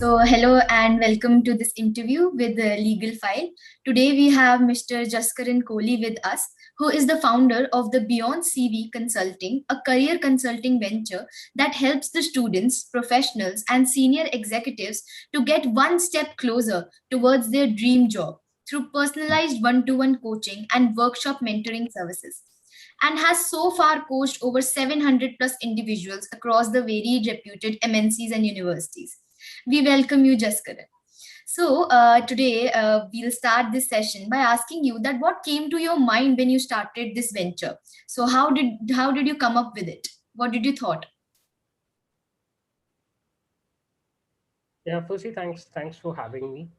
Hello and welcome to this interview with the Legal File. Today we have Mr. Jaskaran Kohli with us, who is the founder of the Beyond CV Consulting, a career consulting venture that helps the students, professionals, and senior executives to get one step closer towards their dream job through personalized one to one coaching and workshop mentoring services. And has so far coached over 700 plus individuals across the varied reputed MNCs and universities. We welcome you, Jaskaran. Today we'll start this session by asking you that what came to your mind when you started this venture. So how did you come up with it? What did you thought? Yeah, firstly, thanks for having me.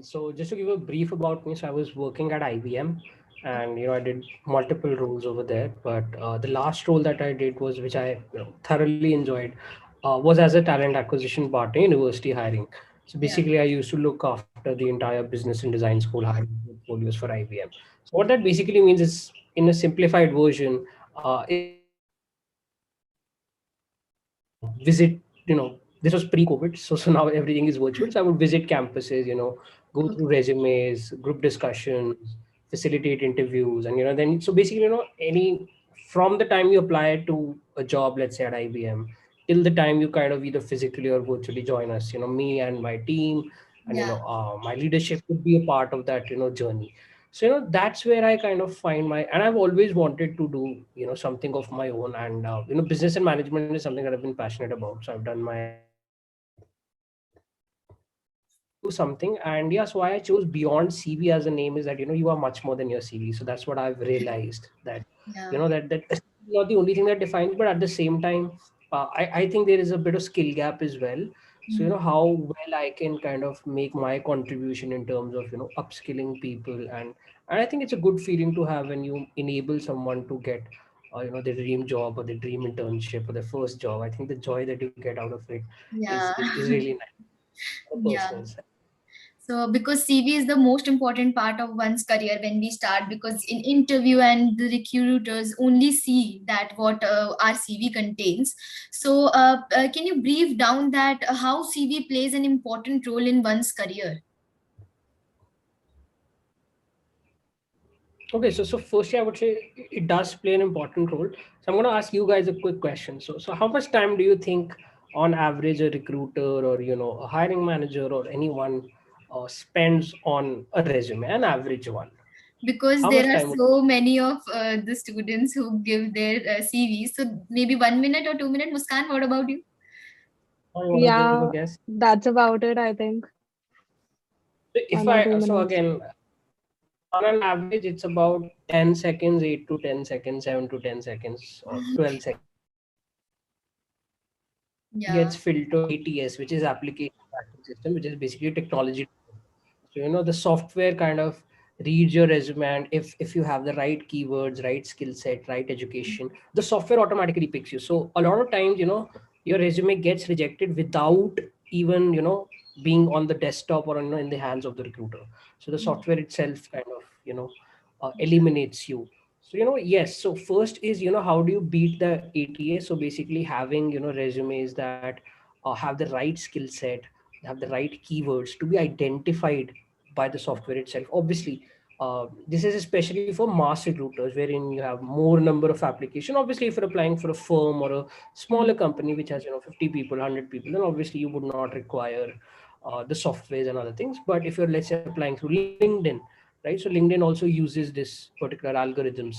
So just to give a brief about me, so I was working at IBM, and I did multiple roles over there. But the last role that I did was, which I thoroughly enjoyed, was as a talent acquisition partner in university hiring. So Yeah, basically, I used to look after the entire business and design school hiring portfolios for IBM. So what that basically means is, in a simplified version, is that visit, this was pre-COVID, so now everything is virtual. So I would visit campuses, go through okay. resumes, group discussions, facilitate interviews, and then so basically, any from the time you apply to a job, let's say at IBM, till the time you kind of either physically or virtually join us, me and my team, and Yeah, my leadership would be a part of that journey. So that's where I kind of find my, and I've always wanted to do something of my own. And business and management is something that I've been passionate about, so I've done my do something. And yeah, so why I chose Beyond CV as a name is that you are much more than your CV. So that's what I've realized, that yeah, that is not the only thing that defines, but at the same time, I think there is a bit of skill gap as well. So mm, how well I can kind of make my contribution in terms of upskilling people. And I think it's a good feeling to have when you enable someone to get their dream job or their dream internship or their first job. I think the joy that you get out of it is yeah, is really nice on a yeah. personal side. So, because CV is the most important part of one's career when we start, because in interview and the recruiters only see that what our CV contains. Can you brief down that how CV plays an important role in one's career? Okay, so firstly, I would say it does play an important role. So I'm going to ask you guys a quick question. So how much time do you think, on average, a recruiter or a hiring manager or anyone spends on a resume, an average one? Because How there much are time would? so many of the students who give their CVs. So maybe 1 minute or 2 minutes. Muskan, what about you? You want to give a Yeah, guess? that's about it, I think. If 1 or 2 minutes. again, on an average, it's about 10 seconds, 8 to 10 seconds, 7 to 10 seconds, or 12 seconds. Yeah, Gets filtered ATS, which is application tracking system, which is basically technology. So the software kind of reads your resume, and if you have the right keywords, right skill set, right education, the software automatically picks you. So a lot of times, your resume gets rejected without even being on the desktop or in the hands of the recruiter. So the software itself kind of eliminates you. So yes. So first is how do you beat the ATA? So basically having resumes that have the right skill set, have the right keywords to be identified by the software itself. Obviously, this is especially for mass recruiters, wherein you have more number of application. Obviously, if you're applying for a firm or a smaller company which has 50 people, 100 people, then obviously you would not require the softwares and other things. But if you're, let's say, applying through LinkedIn, right? So LinkedIn also uses this particular algorithms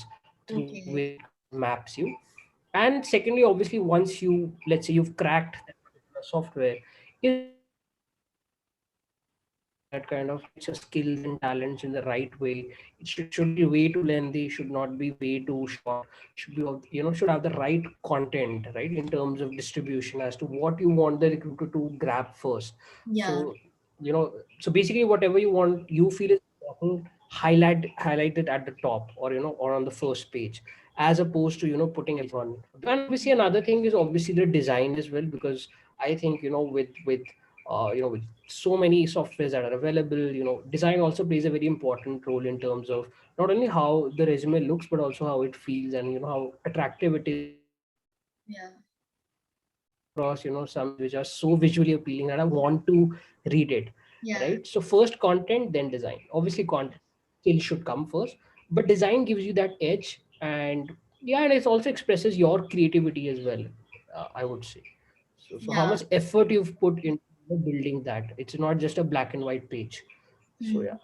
through which it okay. kind of maps you. And secondly, obviously, once you, let's say, you've cracked that particular software, is also about that kind of highlights your skills and talents in the right way. It should be way too lengthy, should not be way too short, should be should have the right content, right, in terms of distribution as to what you want the recruiter to grab first. Yeah, So so basically whatever you want, you feel is important, highlight it at the top, or or on the first page, as opposed to putting everything on. And obviously another thing is obviously the design as well, because I think with so many softwares that are available, design also plays a very important role in terms of not only how the resume looks, but also how it feels, and how attractive it is to the recruiter. yeah, across, some which are so visually appealing that I want to read it, Yeah. right? So first content, then design. Obviously, content still should come first, but design gives you that edge, and yeah, and it also expresses your creativity as well. I would say. So how Yeah. much effort you've put into building that? It's not just a black and white page. So Hmm. yeah.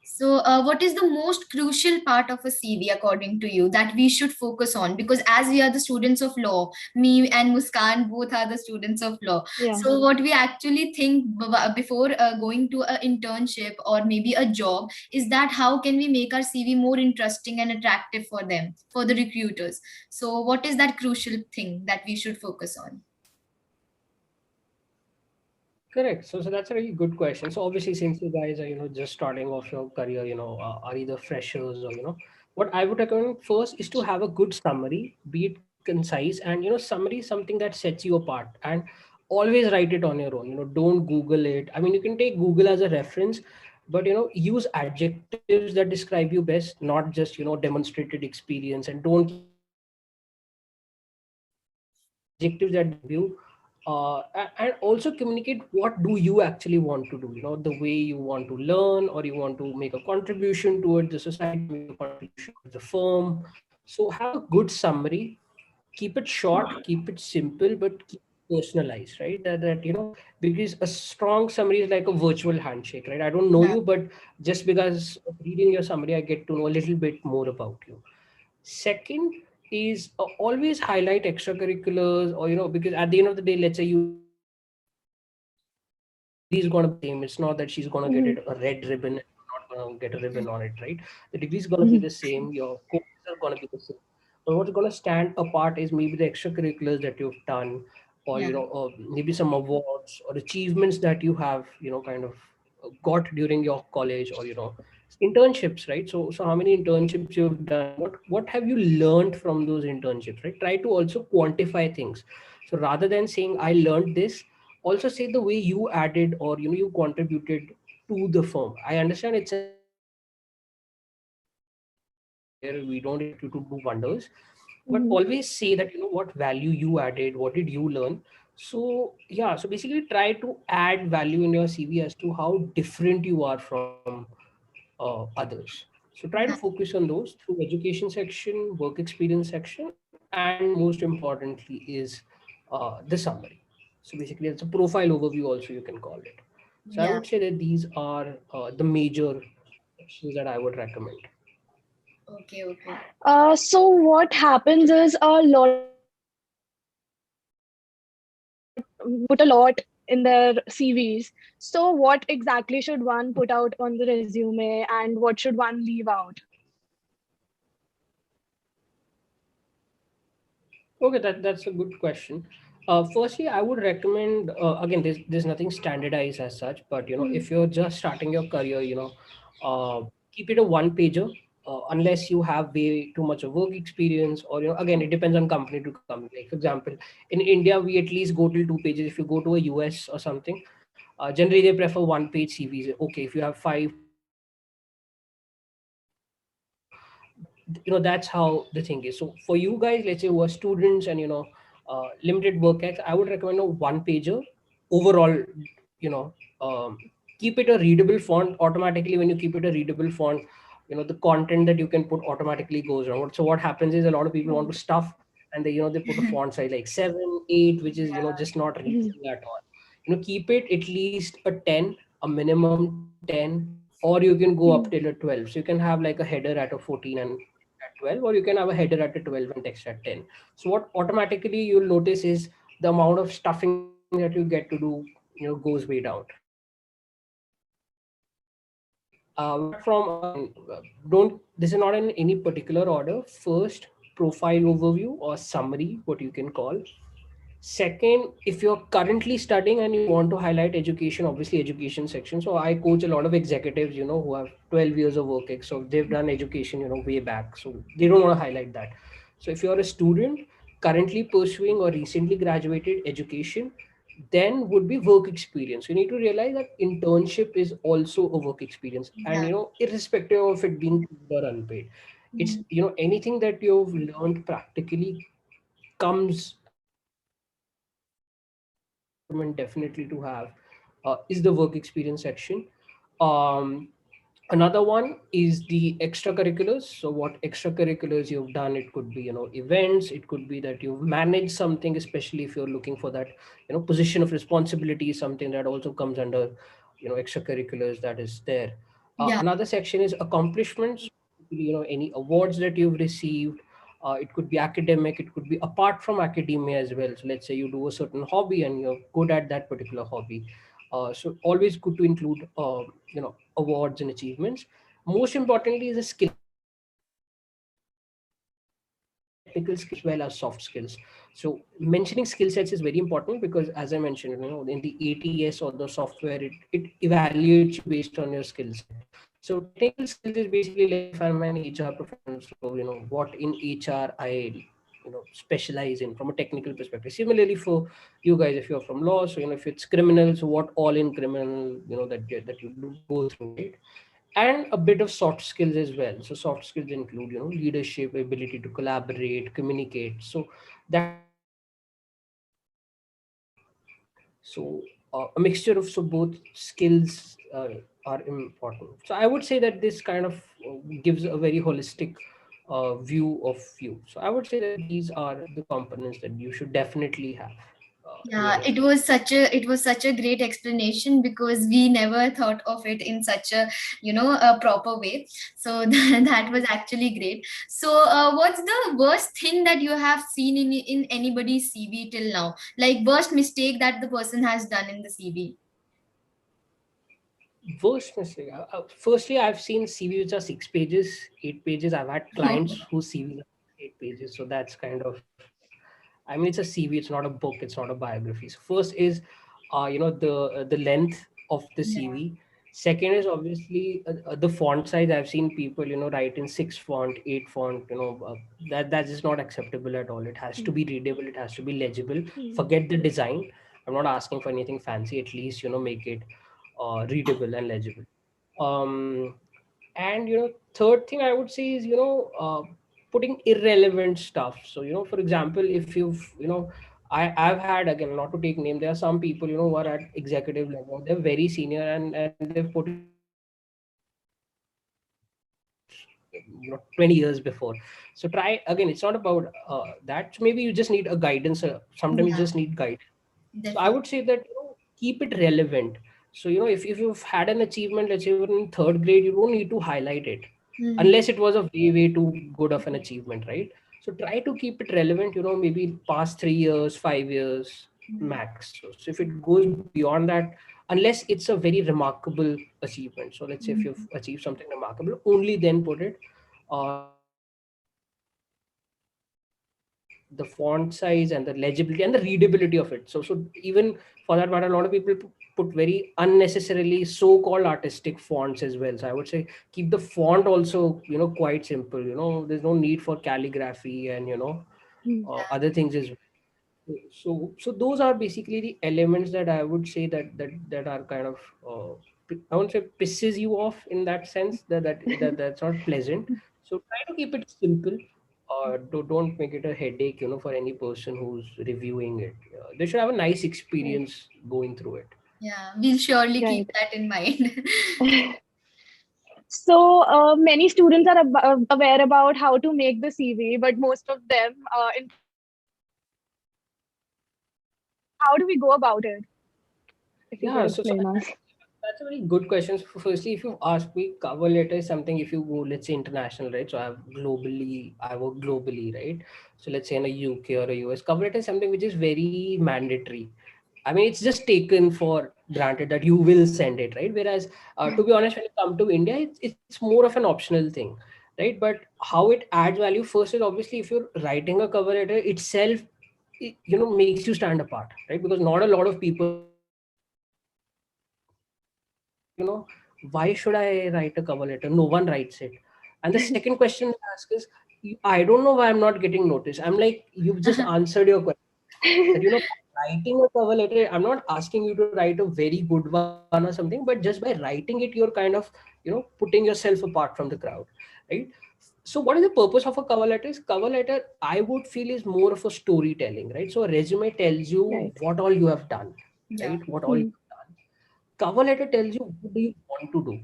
So, what is the most crucial part of a CV, according to you, that we should focus on? Because as we are the students of law, me and Muskan both are the students of law. Yeah. So, what we actually think before going to an internship or maybe a job is that how can we make our CV more interesting and attractive for them, for the recruiters? So, what is that crucial thing that we should focus on? Correct. So that's a really good question. So obviously, since you guys are, just starting off your career, are either freshers or, what I would recommend first is to have a good summary, be it concise, and, summary is something that sets you apart, and always write it on your own. Don't Google it. I mean, you can take Google as a reference, but, use adjectives that describe you best, not just, demonstrated experience, and don't keep adjectives that describe you, and also communicate what do you actually want to do, the way you want to learn, or you want to make a contribution towards the society, make a contribution towards the firm. So have a good summary, keep it short, keep it simple, but keep it personalized, right? That because a strong summary is like a virtual handshake, right? I don't know Yeah. you, but just because of reading your summary, I get to know a little bit more about you. Second is always highlight extracurriculars, or because at the end of the day, let's say you degree is going to be the same. It's not that she's going to get Mhm. it a red ribbon and you're not going to get a ribbon on it, right? The degree is going to be Mhm. the same. Your courses are going to be the same. But what's going to stand apart is maybe the extracurriculars that you've done, or Yeah. maybe some awards or achievements that you have, kind of got during your college, or internships, right? So how many internships you've done? What have you learned from those internships, right? Try to also quantify things. So rather than saying I learned this, also say the way you added, or you contributed to the firm. I understand it's an where we don't expect you to do wonders, but Mhm. always say that what value you added, what did you learn. So yeah, so basically try to add value in your CV as to how different you are from others. So try to Yeah. focus on those through education section, work experience section, and most importantly is the summary. So basically it's a profile overview also, you can call it. So I Yeah. would say that these are the major sections that I would recommend. Okay. Okay. So what happens is a lot of put a lot in their CVs. So what exactly should one put out on the resume and what should one leave out? Okay, that's a good question. Firstly, I would recommend, again, there's nothing standardized as such, but Mhm. if you're just starting your career, keep it a one pager, unless you have way too much of work experience, or again, it depends on company to company. Like for example, in India, we at least go till two pages. If you go to a US or something, generally they prefer one page CVs. Okay, if you have 5 to 10 pages, that's how the thing is. So for you guys, let's say who are students and limited work ex, I would recommend a one pager overall. you know um, Keep it a readable font. Automatically, when you keep it a readable font, the content that you can put automatically goes around. So what happens is a lot of people want to stuff, and they put a font size like 7 8, which is just not Mhm. readable at all. Keep it at least a 10, a minimum 10, or you can go up till a Mhm. 12. So you can have like a header at a 14 and at 12, or you can have a header at a 12 and text at 10. So what automatically you'll notice is the amount of stuffing that you get to do, goes way down. Apart from, again, don't this is not in any particular order. First, profile overview or summary, what you can call. Second, if you're currently studying and you want to highlight education, obviously education section. So I coach a lot of executives, who have 12 years of work ex, so they've done education, way back. So they don't want to highlight that. So if you're a student currently pursuing or recently graduated education, then would be work experience. You need to realize that internship is also a work experience, and Yeah. irrespective of it being paid or unpaid, it's Mhm. anything that you've learned practically comes as a definitely to have is the work experience section. Um, Another one is the extracurriculars. So what extracurriculars you've done, it could be, events, it could be that you've managed something, especially if you're looking for that, position of responsibility, something that also comes under, extracurriculars that is there. Yeah. Another section is accomplishments, any awards that you've received. It could be academic, it could be apart from academia as well. So let's say you do a certain hobby and you're good at that particular hobby. So always good to include, awards and achievements. Most importantly is the skill set. So technical skills as well as soft skills. So mentioning skill sets is very important because, as I mentioned, in the ATS or the software, it evaluates you based on your skill set. So technical skills is basically, let's say if I'm an HR professional, so what in HR I specialize in from a technical perspective. Similarly for you guys, if you're from law, so if it's criminal, so what all in criminal, that you go through, right? And a bit of soft skills as well. So soft skills include leadership, ability to collaborate, communicate. So that is also important. So a mixture of, so both skills are important. So I would say that this kind of gives a very holistic view of you. So I would say that these are the components that you should definitely have in your Yeah, it resume. was such a great explanation because we never thought of it in such a a proper way. So that was actually great. So what's the worst thing that you have seen in anybody's CV till now? Like worst mistake that the person has done in the CV? Worst mistake. Firstly, I've seen CVs which are 6 pages, 8 pages. I've had clients whose CVs are 8 pages. So that's kind of, I mean, it's a CV. It's not a book. It's not a biography. So first is, the length of the Yeah. CV. Second is obviously the font size. I've seen people, write in 6 font, 8 font. That is not acceptable at all. It has to be readable. It has to be legible. Hmm. Forget the design. I'm not asking for anything fancy. At least make it readable and legible. Um, and third thing I would say is putting irrelevant stuff. So for example, if you've I've had, again, not to take name, there are some people who are at executive level, they're very senior, and they've put in experience from 20 years before. So try again, it's not about that. So maybe you just need a guidance, sometimes you Yeah, just need guidance. So I definitely. would say that keep it relevant. So if you've had an achievement, let's say you were in third grade, you don't need to highlight it Hmm. unless it was a way too good of an achievement, right? So try to keep it relevant, maybe past 3 years, 5 years Hmm. max. So if it goes beyond that, unless it's a very remarkable achievement. So let's say if you've Hmm. achieved something remarkable, only then put it. The font size and the legibility and the readability of it. So even for that matter, a lot of people put very unnecessarily so-called artistic fonts as well. So I would say keep the font also quite simple. There's no need for calligraphy and Hmm. other things as well. So those are basically the elements that I would say that are kind of I won't say pisses you off in that sense, that's not pleasant. So try to keep it simple. Don't make it a headache, for any person who's reviewing it. They should have a nice Right. experience going through it. Yeah, we'll surely keep Right. that in mind. So many students are aware about how to make the CV, but most of them, in how do we go about it? If you could Yeah, so explain us. that's a very good question. So firstly, if you ask me, cover letter is something, if you go, let's say, international, right? So I work globally, right? So let's say in a UK or a US, cover letter is something which is very mandatory. I mean, it's just taken for granted that you will send it, right? Whereas, to be honest, when you come to India, it's more of an optional thing, right? But how it adds value first is obviously if you're writing a cover letter itself, it, makes you stand apart, right? Because not a lot of people write cover letters. So first is that why should I write a cover letter? No one writes it. And the second question I ask is, I don't know why I'm not getting noticed. I'm like, you've just answered your question that writing a cover letter, I'm not asking you to write a very good one or something, but just by writing it, you're kind of putting yourself apart from the crowd, right? So what is the purpose of a cover letter? Is cover letter, I would feel, is more of a storytelling, right? So a resume tells you Right. what all you have done. Yeah. right? What all you've done. Cover letter tells you what do you want to do.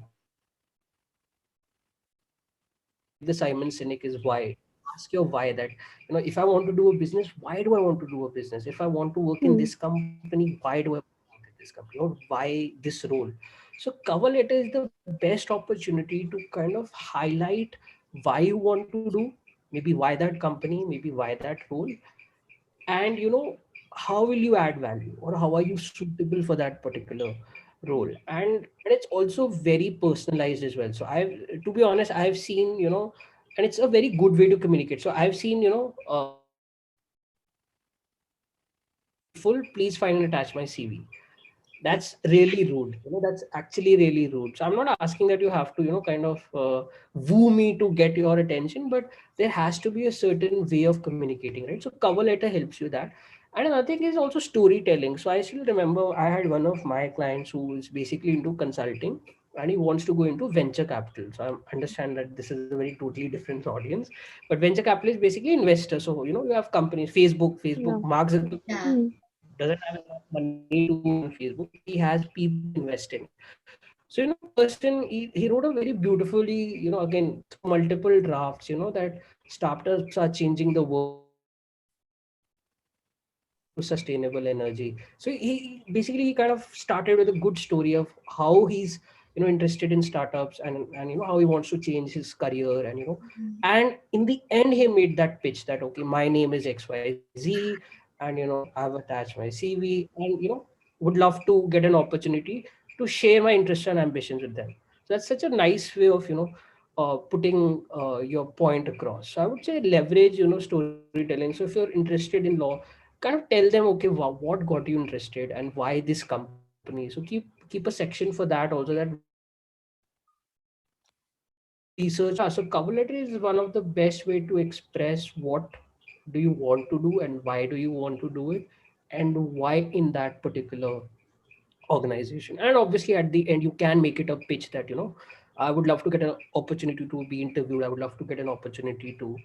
Like the Simon Sinek is why. Ask your why, that if I want to do a business, why do I want to do a business? If I want to work in Hmm. this company, why do I want to work in this company? Or why this role? So cover letter is the best opportunity to kind of highlight why you want to do, maybe why that company, maybe why that role, and how will you add value, or how are you suitable for that particular role. And it's also very personalized as well. So I've to be honest, I've seen, and it's a very good way to communicate. So I've seen, grateful, please find and attach my CV. That's really rude. That's actually really rude. So I'm not asking that you have to kind of woo me to get your attention, but there has to be a certain way of communicating, right? So cover letter helps you that. And another thing is also storytelling. So I still remember I had one of my clients who is basically into consulting, and he wants to go into venture capital. So I understand that this is a very totally different audience, but venture capital is basically investors. So you have companies, Facebook, Yeah. Mark Zuckerberg Yeah. Hmm. doesn't have enough money to run Facebook, but he has people investing. So person, he wrote a very beautifully, again through multiple drafts, that startups are changing the world, to sustainable energy. So he basically, he kind of started with a good story of how he's interested in startups, and how he wants to change his career, and in the end he made that pitch that, okay, my name is XYZ, and I've attached my CV, and would love to get an opportunity to share my interests and ambitions with them. So that's such a nice way of putting your point across. So I would say leverage storytelling. So if you're interested in law, kind of tell them, okay, what got you interested and why this company. So keep a section for that also, that research. So cover letter is one of the best way to express what do you want to do and why do you want to do it, and why in that particular organization. And obviously at the end you can make it a pitch that I would love to get an opportunity to be interviewed, I would love to get an opportunity to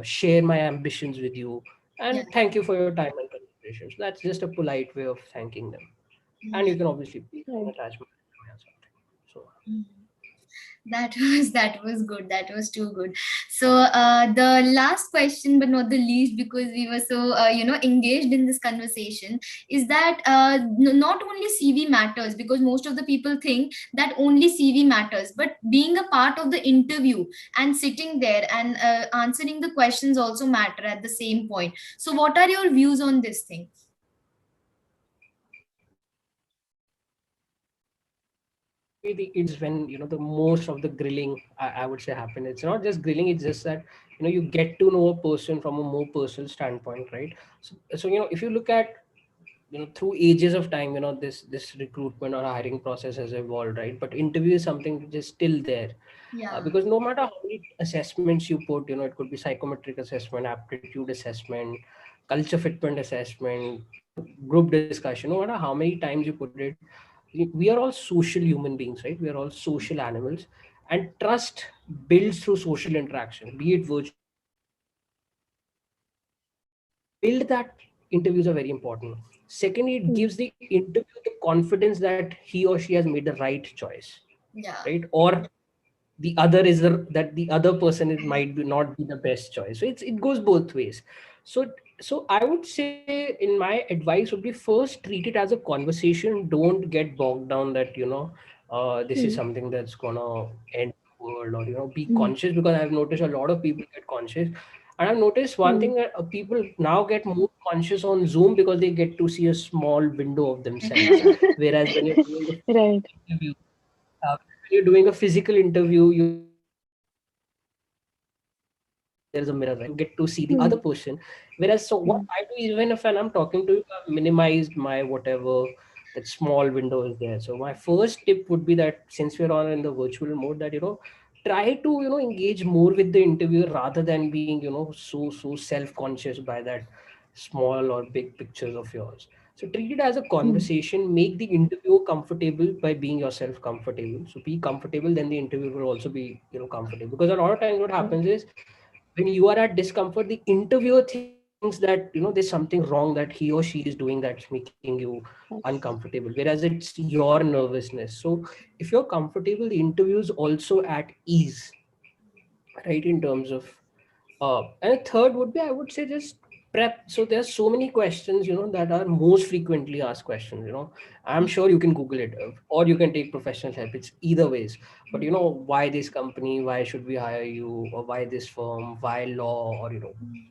share my ambitions with you, Yeah. and thank you for your time and consideration. So that's just a polite way of thanking them. And you can obviously be an Right. attachment or something. So Mm. That was good. That was too good. So the last question, but not the least, because we were so engaged in this conversation, is that not only CV matters, because most of the people think that only CV matters, but being a part of the interview and sitting there and answering the questions also matter at the same point. So what are your views on this thing? maybe the interview is when the most of the grilling, I would say, happen. It's not just grilling, it's just that you get to know a person from a more personal standpoint, right? So if you look at through ages of time, this recruitment or hiring process has evolved, right? But interview is something which is still there, Yeah. because no matter how many assessments you put, it could be psychometric assessment, aptitude assessment, culture fitment assessment, group discussion, no matter how many times you put it, we are all social human beings, right? We are all social animals, and trust builds through social interaction, be it virtual. To build that, interviews are very important. Secondly, it Hmm. gives the interview the confidence that he or she has made the right choice, Yeah. right? Or the other is that the other person, it might be not be the best choice. So it goes both ways. So I would say, in my advice would be, first treat it as a conversation. Don't get bogged down that this is Hmm. something that's gonna end the world, or be Hmm. conscious, because I've noticed a lot of people get conscious. And I've noticed one Hmm. thing, that people now get more conscious on Zoom because they get to see a small window of themselves, Yeah. whereas when you're doing a Right. interview, when you're doing a physical interview, you get to see the other person, whereas so what I do, even if when I'm talking to Hmm. you, I've minimized my whatever, that small window is there. So my first tip would be that, since we're on in the virtual mode, that try to engage more with the interviewer, rather than being so self-conscious by that small or big pictures of yours. So treat it as a conversation, make the interviewer comfortable by being yourself comfortable. So be comfortable, then the interviewer will also be comfortable. Because a lot of times what happens is, when you are at discomfort, the interviewer thinks that you are at discomfort. thinks that there's something wrong that he or she is doing that's making you uncomfortable, whereas it's your nervousness. So if you're comfortable, the interview is also at ease, right? In terms of and a third would be, I would say, just prep. So there's so many questions that are most frequently asked questions. I'm sure you can Google it, or you can take professional help. It's either ways. But why this company, why should we hire you, or why this firm, why law, or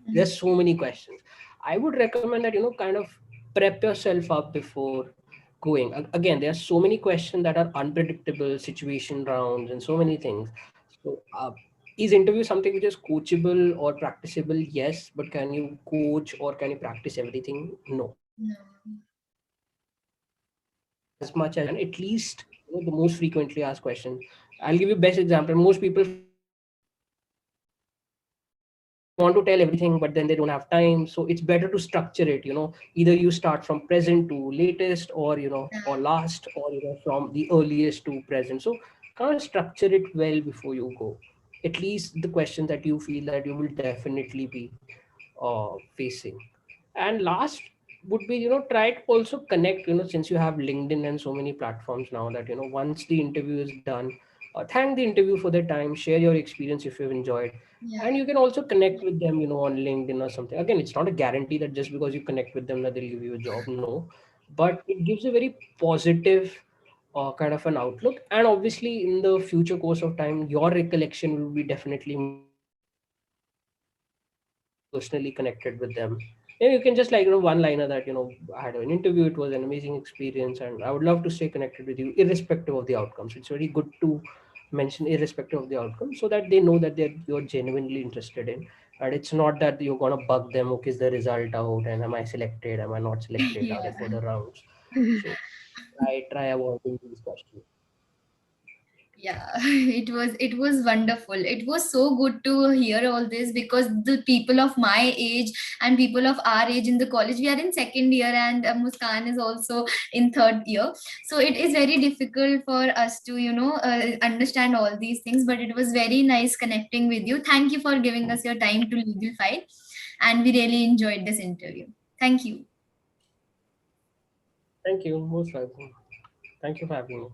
there's so many questions. I would recommend that kind of prep yourself up before going. Again, there are so many questions that are unpredictable, situation rounds, and so many things. So is interview something which is coachable or practicable? Yes, but can you coach or can you practice everything? No. No. As much as at least the most frequently asked question. I'll give you best example. Most people want to tell everything, but then they don't have time. So it's better to structure it. Either you start from present to latest, or or last, or from the earliest to present. So kind of structure it well before you go. At least the question that you feel that you will definitely be facing. And last would be try to also connect, since you have LinkedIn and so many platforms now, that once the interview is done, thank the interview for their time, share your experience if you've enjoyed. Yeah. And you can also connect with them on LinkedIn or something. Again, it's not a guarantee that just because you connect with them that they'll give you a job. No, but it gives a very positive kind of an outlook. And obviously in the future course of time, your recollection will be definitely personally connected with them. You can just like one liner that I had an interview, it was an amazing experience, and I would love to stay connected with you irrespective of the outcomes. It's very good to mention irrespective of the outcome, so that they know that you're genuinely interested in. And it's not that you're gonna bug them, okay, is the result out, and am I selected, am I not selected, are there Yeah. further rounds? So try avoiding these questions. Yeah, it was wonderful. It was so good to hear all this, because the people of my age and people of our age in the college, we are in second year, and Muskan is also in third year. So it is very difficult for us to understand all these things. But it was very nice connecting with you. Thank you for giving us your time to Legal File, and we really enjoyed this interview. Thank you. Thank you, most welcome. Thank you for having me.